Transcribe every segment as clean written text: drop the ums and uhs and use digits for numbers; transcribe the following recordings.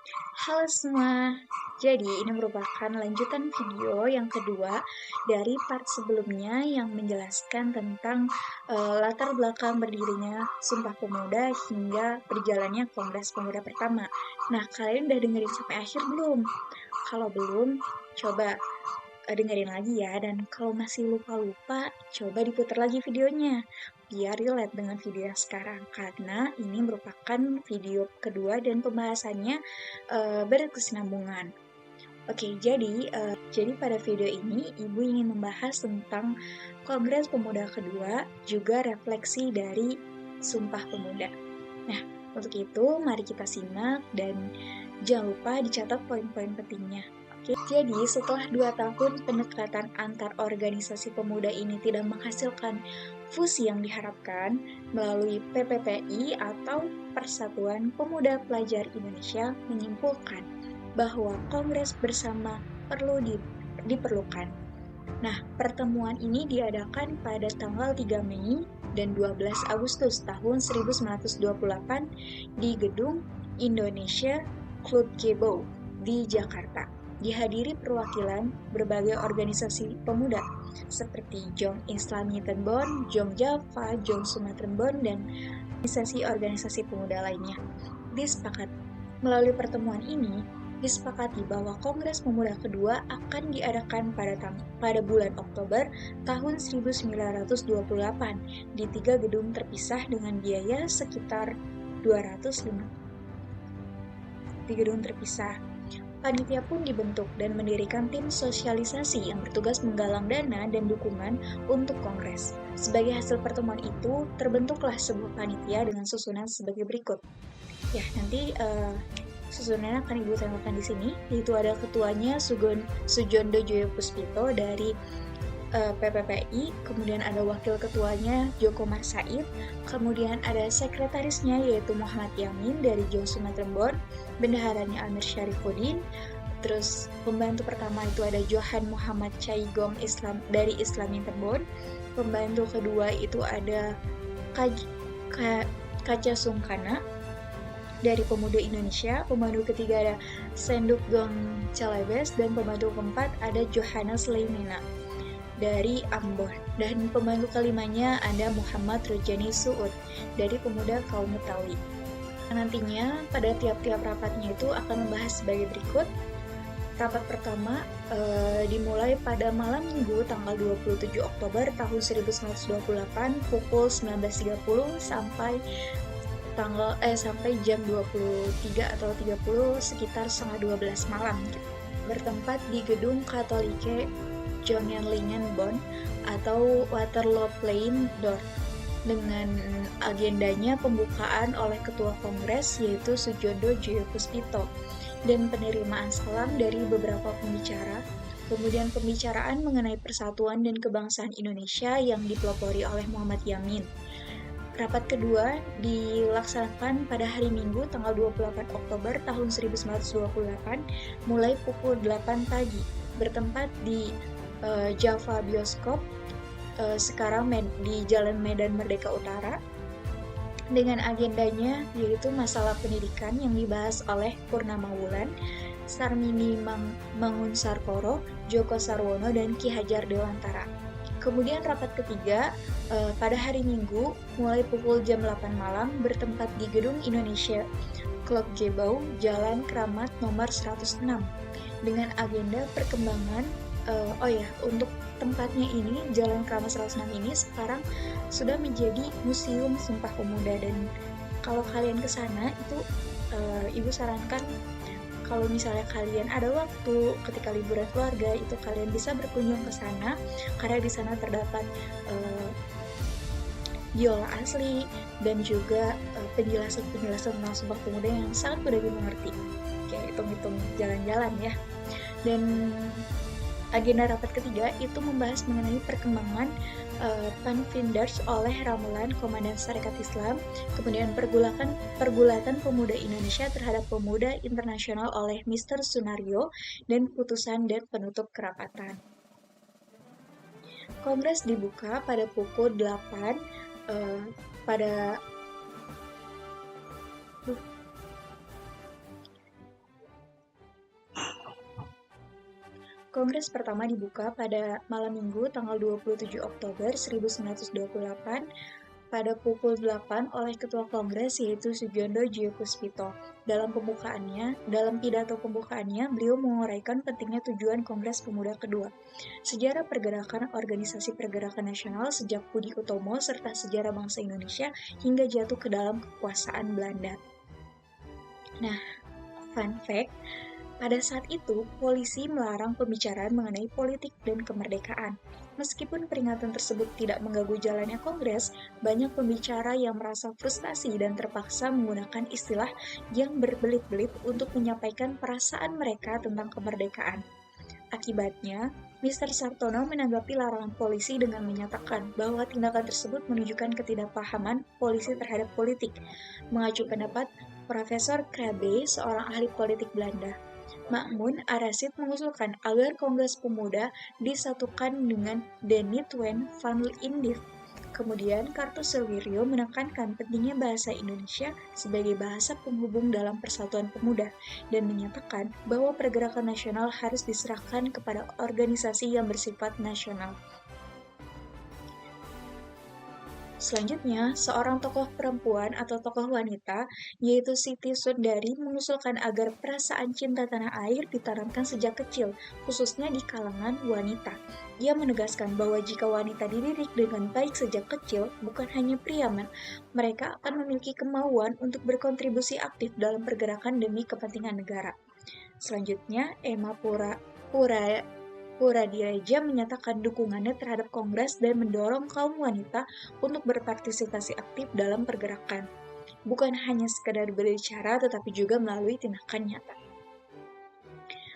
Halo semua, jadi ini merupakan lanjutan video yang kedua dari part sebelumnya yang menjelaskan tentang latar belakang berdirinya Sumpah Pemuda hingga berjalannya Kongres Pemuda pertama. Nah, kalian udah dengerin sampai akhir belum? Kalau belum, coba dengerin lagi ya, dan kalau masih lupa-lupa, coba diputar lagi videonya, biar relate dengan video yang sekarang, karena ini merupakan video kedua dan pembahasannya berkesinambungan. Oke, jadi pada video ini Ibu ingin membahas tentang Kongres Pemuda kedua, juga refleksi dari Sumpah Pemuda. Nah, untuk itu mari kita simak dan jangan lupa dicatat poin-poin pentingnya. Oke, jadi setelah 2 tahun pendekatan antar organisasi pemuda ini tidak menghasilkan fusi yang diharapkan melalui PPPI atau Persatuan Pemuda Pelajar Indonesia menyimpulkan bahwa kongres bersama diperlukan. Nah, pertemuan ini diadakan pada tanggal 3 Mei dan 12 Agustus tahun 1928 di Gedung Indonesia Club Gebo di Jakarta. Dihadiri perwakilan berbagai organisasi pemuda seperti Jong Islami Tenbon, Jong Java, Jong Sumatera Bon, dan organisasi-organisasi pemuda lainnya. Melalui pertemuan ini, disepakati bahwa Kongres Pemuda kedua akan diadakan pada bulan Oktober tahun 1928 di 3 gedung terpisah dengan biaya sekitar 205 di gedung terpisah. Panitia pun dibentuk dan mendirikan tim sosialisasi yang bertugas menggalang dana dan dukungan untuk kongres. Sebagai hasil pertemuan itu, terbentuklah sebuah panitia dengan susunan sebagai berikut. Ya, nanti susunannya akan Ibu tampilkan di sini, yaitu ada ketuanya Sujondo Joyo Puspito dari PPPI, kemudian ada wakil ketuanya Joko Marsaid, kemudian ada sekretarisnya yaitu Muhammad Yamin dari Jong Sumatera Bon, bendaharanya Amir Syarifuddin, terus pembantu pertama itu ada Johan Muhammad Caigong dari Islami Terbon, pembantu kedua itu ada Kaca Sungkana dari Pemuda Indonesia, pembantu ketiga ada Senduk Gong Celebes, dan pembantu keempat ada Johannes Leimena dari Ambon, dan pembantu kelimanya ada Muhammad Rojani Suud dari Pemuda Kaum Betawi. Nantinya pada tiap-tiap rapatnya itu akan membahas sebagai berikut. Rapat pertama dimulai pada malam Minggu tanggal 27 Oktober tahun 1928 pukul 19.30 sampai jam 23 atau 30 sekitar setengah 12 malam, bertempat di Gedung Katolike Jongenlingen Bonn atau Waterloo Plain Door, dengan agendanya pembukaan oleh Ketua Kongres yaitu Sujondo Joyo Puspito dan penerimaan salam dari beberapa pembicara, kemudian pembicaraan mengenai persatuan dan kebangsaan Indonesia yang dipelopori oleh Muhammad Yamin. Rapat kedua dilaksanakan pada hari Minggu tanggal 28 Oktober tahun 1928 mulai pukul 8 pagi, bertempat di Java Bioskop, sekarang di Jalan Medan Merdeka Utara, dengan agendanya yaitu masalah pendidikan yang dibahas oleh Purnama Wulan, Sarmini Mangunsarkoro, Joko Sarwono, dan Ki Hajar Dewantara. Kemudian rapat ketiga pada hari Minggu mulai pukul jam 8 malam, bertempat di Gedung Indonesia Club Gebau, Jalan Kramat nomor 106, dengan agenda perkembangan. Untuk tempatnya ini, Jalan Kramat 106 ini sekarang sudah menjadi Museum Sumpah Pemuda, dan kalau kalian ke sana itu Ibu sarankan kalau misalnya kalian ada waktu ketika liburan keluarga itu kalian bisa berkunjung ke sana, karena di sana terdapat biola asli dan juga penjelasan-penjelasan tentang Sumpah Pemuda yang sangat mudah dimengerti. Kayak hitung-hitung jalan-jalan ya. Dan agenda rapat ketiga itu membahas mengenai perkembangan Panvinders oleh Ramelan Komandan Sarekat Islam, kemudian pergulatan pemuda Indonesia terhadap pemuda internasional oleh Mr. Sunario, dan putusan dan penutup kerapatan. Kongres dibuka pada pukul 8 pada Kongres pertama dibuka pada malam Minggu tanggal 27 Oktober 1928 pada pukul 8 oleh Ketua Kongres yaitu Sujondo Djokovic. Dalam pidato pembukaannya, beliau menguraikan pentingnya tujuan Kongres Pemuda kedua, sejarah pergerakan organisasi pergerakan nasional sejak Budi Utomo serta sejarah bangsa Indonesia hingga jatuh ke dalam kekuasaan Belanda. Nah, fun fact, pada saat itu, polisi melarang pembicaraan mengenai politik dan kemerdekaan. Meskipun peringatan tersebut tidak mengganggu jalannya Kongres, banyak pembicara yang merasa frustasi dan terpaksa menggunakan istilah yang berbelit-belit untuk menyampaikan perasaan mereka tentang kemerdekaan. Akibatnya, Mr. Sartono menanggapi larangan polisi dengan menyatakan bahwa tindakan tersebut menunjukkan ketidakpahaman polisi terhadap politik, mengacu pendapat Profesor Krabbe, seorang ahli politik Belanda. Mahmoud Arasid mengusulkan agar Kongres Pemuda disatukan dengan De Nitwen van Lindif. Kemudian, Kartosoewirjo menekankan pentingnya bahasa Indonesia sebagai bahasa penghubung dalam Persatuan Pemuda dan menyatakan bahwa pergerakan nasional harus diserahkan kepada organisasi yang bersifat nasional. Selanjutnya, seorang tokoh perempuan atau tokoh wanita, yaitu Siti Sundari, mengusulkan agar perasaan cinta tanah air ditanamkan sejak kecil, khususnya di kalangan wanita. Ia menegaskan bahwa jika wanita dididik dengan baik sejak kecil, bukan hanya pria, mereka akan memiliki kemauan untuk berkontribusi aktif dalam pergerakan demi kepentingan negara. Selanjutnya, Emma Puradireja menyatakan dukungannya terhadap Kongres dan mendorong kaum wanita untuk berpartisipasi aktif dalam pergerakan, bukan hanya sekadar berbicara tetapi juga melalui tindakan nyata.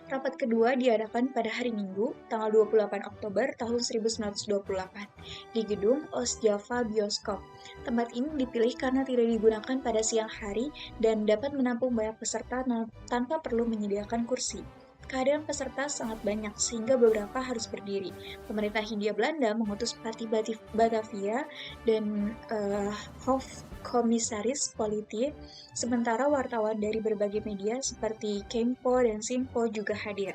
Rapat kedua diadakan pada hari Minggu, tanggal 28 Oktober tahun 1928, di gedung Ostjava Bioskop. Tempat ini dipilih karena tidak digunakan pada siang hari dan dapat menampung banyak peserta tanpa perlu menyediakan kursi. Kehadiran peserta sangat banyak sehingga beberapa harus berdiri. Pemerintah Hindia Belanda mengutus Parti Batavia dan Hoofdcommissaris Politie, sementara wartawan dari berbagai media seperti Kempo dan Sinpo juga hadir.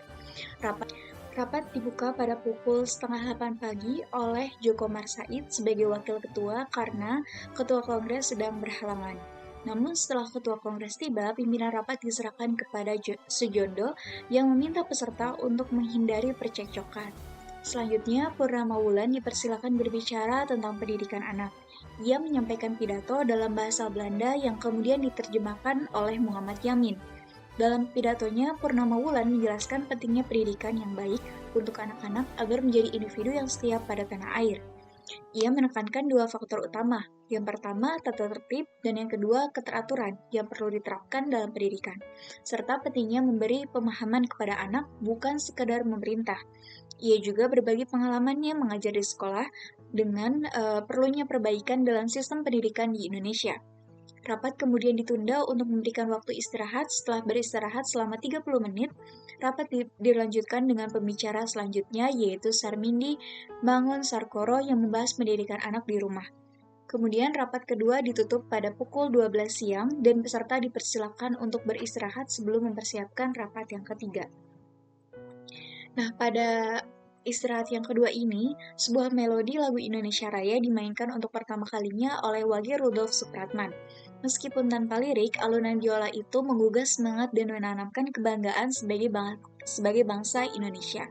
Rapat dibuka pada pukul 7:30 pagi oleh Djoko Marsaid sebagai wakil ketua karena ketua kongres sedang berhalangan. Namun setelah ketua kongres tiba, pimpinan rapat diserahkan kepada Sujondo yang meminta peserta untuk menghindari percekcokan. Selanjutnya, Purnama Wulan dipersilakan berbicara tentang pendidikan anak. Ia menyampaikan pidato dalam bahasa Belanda yang kemudian diterjemahkan oleh Muhammad Yamin. Dalam pidatonya, Purnama Wulan menjelaskan pentingnya pendidikan yang baik untuk anak-anak agar menjadi individu yang setia pada tanah air. Ia menekankan dua faktor utama. Yang pertama, tata tertib, dan yang kedua, keteraturan yang perlu diterapkan dalam pendidikan. Serta pentingnya memberi pemahaman kepada anak, bukan sekadar memerintah. Ia juga berbagi pengalamannya mengajar di sekolah dengan perlunya perbaikan dalam sistem pendidikan di Indonesia. Rapat kemudian ditunda untuk memberikan waktu istirahat. Setelah beristirahat selama 30 menit, rapat dilanjutkan dengan pembicara selanjutnya yaitu Sarmindi Mangun-Sarkoro yang membahas pendidikan anak di rumah. Kemudian rapat kedua ditutup pada pukul 12 siang dan peserta dipersilakan untuk beristirahat sebelum mempersiapkan rapat yang ketiga. Nah, pada istirahat yang kedua ini, sebuah melodi lagu Indonesia Raya dimainkan untuk pertama kalinya oleh Wage Rudolf Supratman. Meskipun tanpa lirik, alunan biola itu menggugah semangat dan menanamkan kebanggaan sebagai bangsa Indonesia.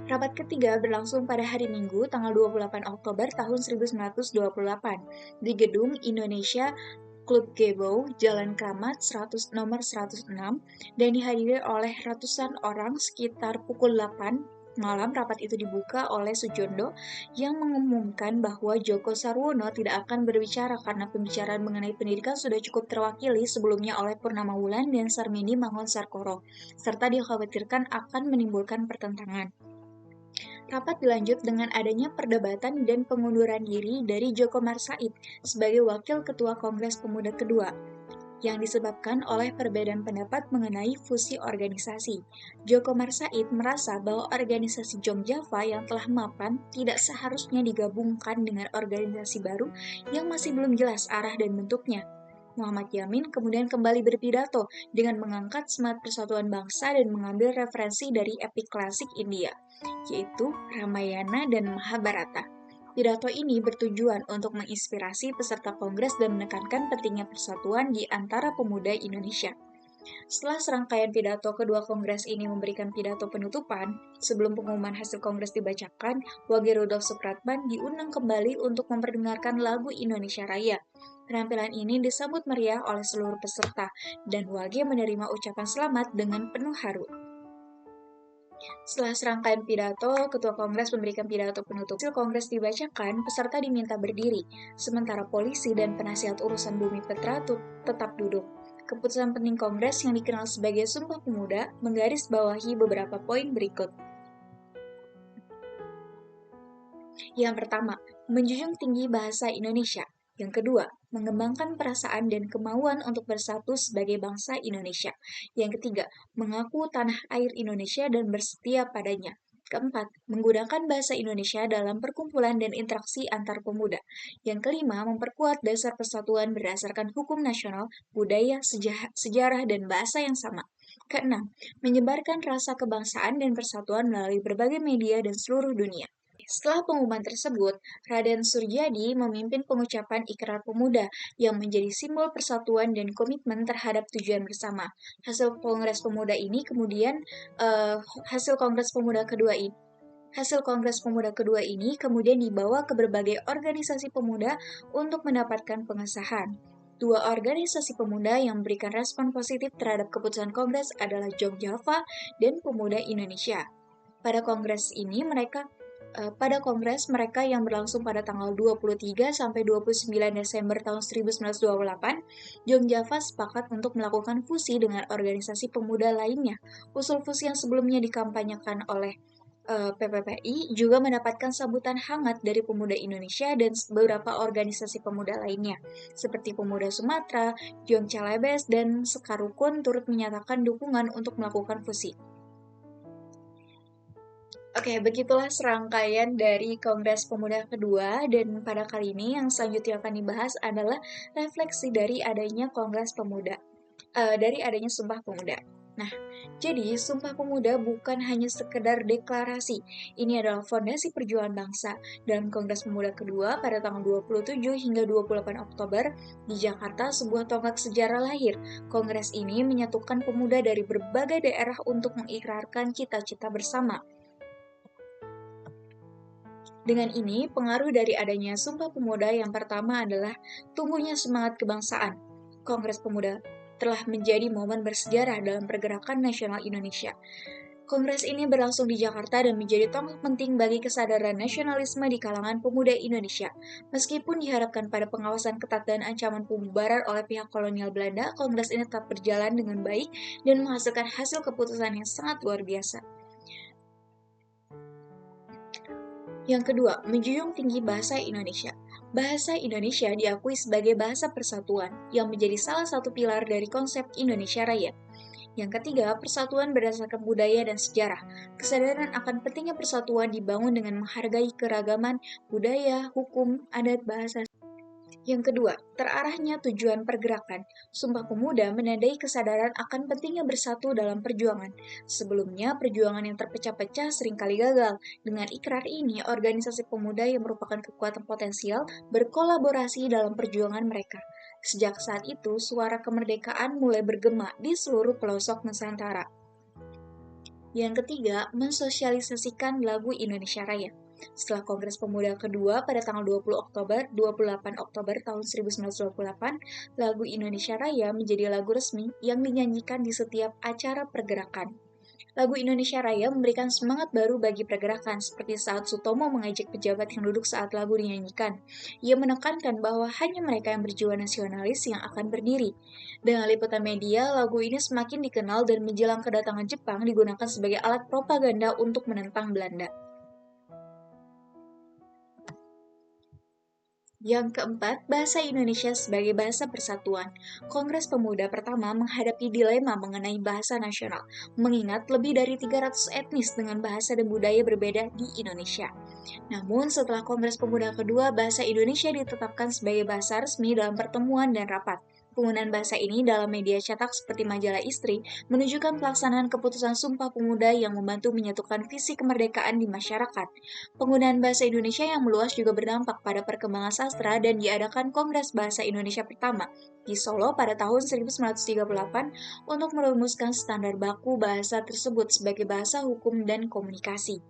Rapat ketiga berlangsung pada hari Minggu, tanggal 28 Oktober tahun 1928, di Gedung Indonesia Klub Gebo, Jalan Kramat, nomor 106, dan dihadiri oleh ratusan orang sekitar pukul 8 malam. Rapat itu dibuka oleh Sujondo yang mengumumkan bahwa Djoko Sarwono tidak akan berbicara karena pembicaraan mengenai pendidikan sudah cukup terwakili sebelumnya oleh Purnama Wulan dan Sarmini Mangun-Sarkoro, serta dikhawatirkan akan menimbulkan pertentangan. Rapat dilanjut dengan adanya perdebatan dan pengunduran diri dari Djoko Marsaid sebagai Wakil Ketua Kongres Pemuda Kedua, yang disebabkan oleh perbedaan pendapat mengenai fusi organisasi. Djoko Marsaid merasa bahwa organisasi Jongjava yang telah mapan tidak seharusnya digabungkan dengan organisasi baru yang masih belum jelas arah dan bentuknya. Muhammad Yamin kemudian kembali berpidato dengan mengangkat semangat persatuan bangsa dan mengambil referensi dari epik klasik India, yaitu Ramayana dan Mahabharata. Pidato ini bertujuan untuk menginspirasi peserta kongres dan menekankan pentingnya persatuan di antara pemuda Indonesia. Setelah serangkaian pidato kedua kongres ini memberikan pidato penutupan, sebelum pengumuman hasil kongres dibacakan, Wage Rudolf Supratman diundang kembali untuk memperdengarkan lagu Indonesia Raya. Penampilan ini disambut meriah oleh seluruh peserta, dan Wage menerima ucapan selamat dengan penuh haru. Setelah serangkaian pidato, Ketua Kongres memberikan pidato penutup. Hasil Kongres dibacakan, peserta diminta berdiri, sementara polisi dan penasihat urusan Bumi Putra tetap duduk. Keputusan penting Kongres yang dikenal sebagai Sumpah Pemuda menggarisbawahi beberapa poin berikut. Yang pertama, menjunjung tinggi bahasa Indonesia. Yang kedua, mengembangkan perasaan dan kemauan untuk bersatu sebagai bangsa Indonesia. Yang ketiga, mengaku tanah air Indonesia dan bersetia padanya. Keempat, menggunakan bahasa Indonesia dalam perkumpulan dan interaksi antar pemuda. Yang kelima, memperkuat dasar persatuan berdasarkan hukum nasional, budaya, sejarah, dan bahasa yang sama. Keenam, menyebarkan rasa kebangsaan dan persatuan melalui berbagai media dan seluruh dunia. Setelah pengumuman tersebut, Raden Surjadi memimpin pengucapan Ikrar Pemuda yang menjadi simbol persatuan dan komitmen terhadap tujuan bersama. Hasil Kongres Pemuda ini kemudian hasil Kongres Pemuda kedua ini kemudian dibawa ke berbagai organisasi pemuda untuk mendapatkan pengesahan. Dua organisasi pemuda yang memberikan respon positif terhadap keputusan Kongres adalah Jogjawa dan Pemuda Indonesia. Pada Kongres mereka yang berlangsung pada tanggal 23 sampai 29 Desember tahun 1928, Jogjawa sepakat untuk melakukan fusi dengan organisasi pemuda lainnya. Usul fusi yang sebelumnya dikampanyekan oleh PPPI juga mendapatkan sambutan hangat dari pemuda Indonesia dan beberapa organisasi pemuda lainnya, seperti Pemuda Sumatera, Jong Calebes, dan Sekarukun turut menyatakan dukungan untuk melakukan fusi. Oke, begitulah serangkaian dari Kongres Pemuda kedua, dan pada kali ini yang selanjutnya akan dibahas adalah refleksi dari adanya Kongres Pemuda, dari adanya Sumpah Pemuda. Nah, jadi Sumpah Pemuda bukan hanya sekedar deklarasi, ini adalah fondasi perjuangan bangsa. Dalam Kongres Pemuda kedua pada tanggal 27 hingga 28 Oktober di Jakarta, sebuah tonggak sejarah lahir. Kongres ini menyatukan pemuda dari berbagai daerah untuk mengikrarkan cita-cita bersama. Dengan ini, pengaruh dari adanya Sumpah Pemuda yang pertama adalah tumbuhnya semangat kebangsaan. Kongres Pemuda telah menjadi momen bersejarah dalam pergerakan nasional Indonesia. Kongres ini berlangsung di Jakarta dan menjadi tonggak penting bagi kesadaran nasionalisme di kalangan pemuda Indonesia. Meskipun diharapkan pada pengawasan ketat dan ancaman pembubaran oleh pihak kolonial Belanda, Kongres ini tetap berjalan dengan baik dan menghasilkan hasil keputusan yang sangat luar biasa. Yang kedua, menjunjung tinggi bahasa Indonesia. Bahasa Indonesia diakui sebagai bahasa persatuan, yang menjadi salah satu pilar dari konsep Indonesia Raya. Yang ketiga, persatuan berdasarkan budaya dan sejarah. Kesadaran akan pentingnya persatuan dibangun dengan menghargai keragaman budaya, hukum, adat, bahasa. Yang kedua, terarahnya tujuan pergerakan. Sumpah Pemuda menandai kesadaran akan pentingnya bersatu dalam perjuangan. Sebelumnya, perjuangan yang terpecah-pecah seringkali gagal. Dengan ikrar ini, organisasi pemuda yang merupakan kekuatan potensial berkolaborasi dalam perjuangan mereka. Sejak saat itu, suara kemerdekaan mulai bergema di seluruh pelosok Nusantara. Yang ketiga, mensosialisasikan lagu Indonesia Raya. Setelah Kongres Pemuda kedua pada tanggal 28 Oktober tahun 1928, lagu Indonesia Raya menjadi lagu resmi yang dinyanyikan di setiap acara pergerakan. Lagu Indonesia Raya memberikan semangat baru bagi pergerakan, seperti saat Sutomo mengajak pejabat yang duduk saat lagu dinyanyikan. Ia menekankan bahwa hanya mereka yang berjiwa nasionalis yang akan berdiri. Dengan liputan media, lagu ini semakin dikenal dan menjelang kedatangan Jepang digunakan sebagai alat propaganda untuk menentang Belanda. Yang keempat, bahasa Indonesia sebagai bahasa persatuan. Kongres Pemuda pertama menghadapi dilema mengenai bahasa nasional, mengingat lebih dari 300 etnis dengan bahasa dan budaya berbeda di Indonesia. Namun, setelah Kongres Pemuda kedua, bahasa Indonesia ditetapkan sebagai bahasa resmi dalam pertemuan dan rapat. Penggunaan bahasa ini dalam media cetak seperti majalah Istri menunjukkan pelaksanaan keputusan Sumpah Pemuda yang membantu menyatukan visi kemerdekaan di masyarakat. Penggunaan bahasa Indonesia yang meluas juga berdampak pada perkembangan sastra dan diadakan Kongres Bahasa Indonesia pertama di Solo pada tahun 1938 untuk merumuskan standar baku bahasa tersebut sebagai bahasa hukum dan komunikasi.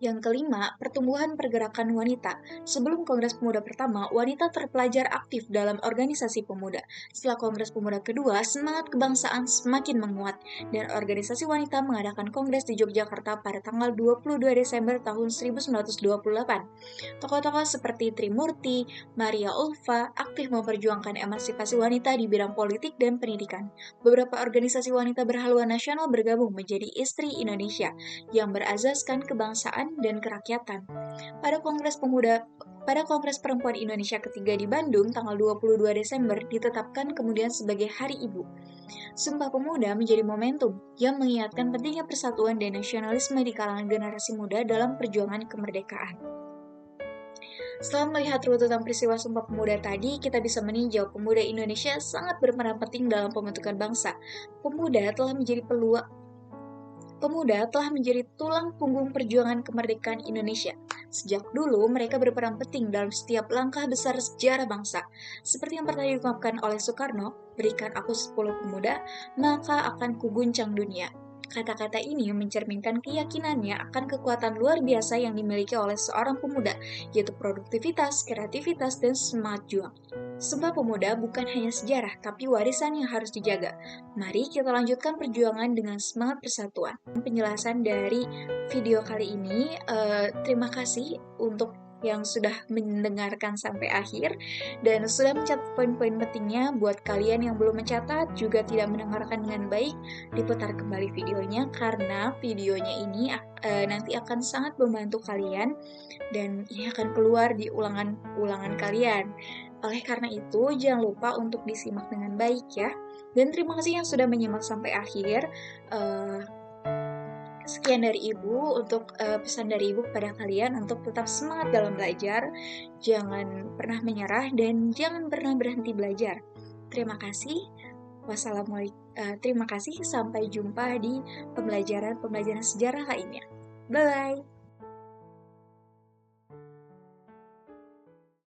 Yang kelima, pertumbuhan pergerakan wanita. Sebelum Kongres Pemuda pertama, wanita terpelajar aktif dalam organisasi pemuda. Setelah Kongres Pemuda kedua, semangat kebangsaan semakin menguat, dan organisasi wanita mengadakan kongres di Yogyakarta pada tanggal 22 Desember tahun 1928. Tokoh-tokoh seperti Trimurti, Maria Ulfa aktif memperjuangkan emansipasi wanita di bidang politik dan pendidikan. Beberapa organisasi wanita berhaluan nasional bergabung menjadi Istri Indonesia yang berazaskan kebangsaan dan kerakyatan. Pada Kongres Perempuan Indonesia ketiga di Bandung, tanggal 22 Desember, ditetapkan kemudian sebagai Hari Ibu. Sumpah Pemuda menjadi momentum yang mengingatkan pentingnya persatuan dan nasionalisme di kalangan generasi muda dalam perjuangan kemerdekaan. Setelah melihat runutan peristiwa Sumpah Pemuda tadi, kita bisa meninjau pemuda Indonesia sangat berperan penting dalam pembentukan bangsa. Pemuda telah menjadi tulang punggung perjuangan kemerdekaan Indonesia. Sejak dulu, mereka berperan penting dalam setiap langkah besar sejarah bangsa. Seperti yang pernah diungkapkan oleh Soekarno, berikan aku 10 pemuda, maka akan kuguncang dunia. Kata-kata ini mencerminkan keyakinannya akan kekuatan luar biasa yang dimiliki oleh seorang pemuda, yaitu produktivitas, kreativitas, dan semangat juang. Sumpah Pemuda bukan hanya sejarah, tapi warisan yang harus dijaga. Mari kita lanjutkan perjuangan dengan semangat persatuan. Penjelasan dari video kali ini, terima kasih untuk yang sudah mendengarkan sampai akhir dan sudah mencatat poin-poin pentingnya. Buat kalian yang belum mencatat juga tidak mendengarkan dengan baik, diputar kembali videonya karena videonya ini nanti akan sangat membantu kalian dan ini akan keluar di ulangan kalian. Oleh karena itu, jangan lupa untuk disimak dengan baik ya. Dan terima kasih yang sudah menyimak sampai akhir. Sekian dari Ibu untuk pesan dari Ibu kepada kalian untuk tetap semangat dalam belajar, jangan pernah menyerah, dan jangan pernah berhenti belajar. Terima kasih. Terima kasih. Sampai jumpa di pembelajaran sejarah lainnya. Bye-bye.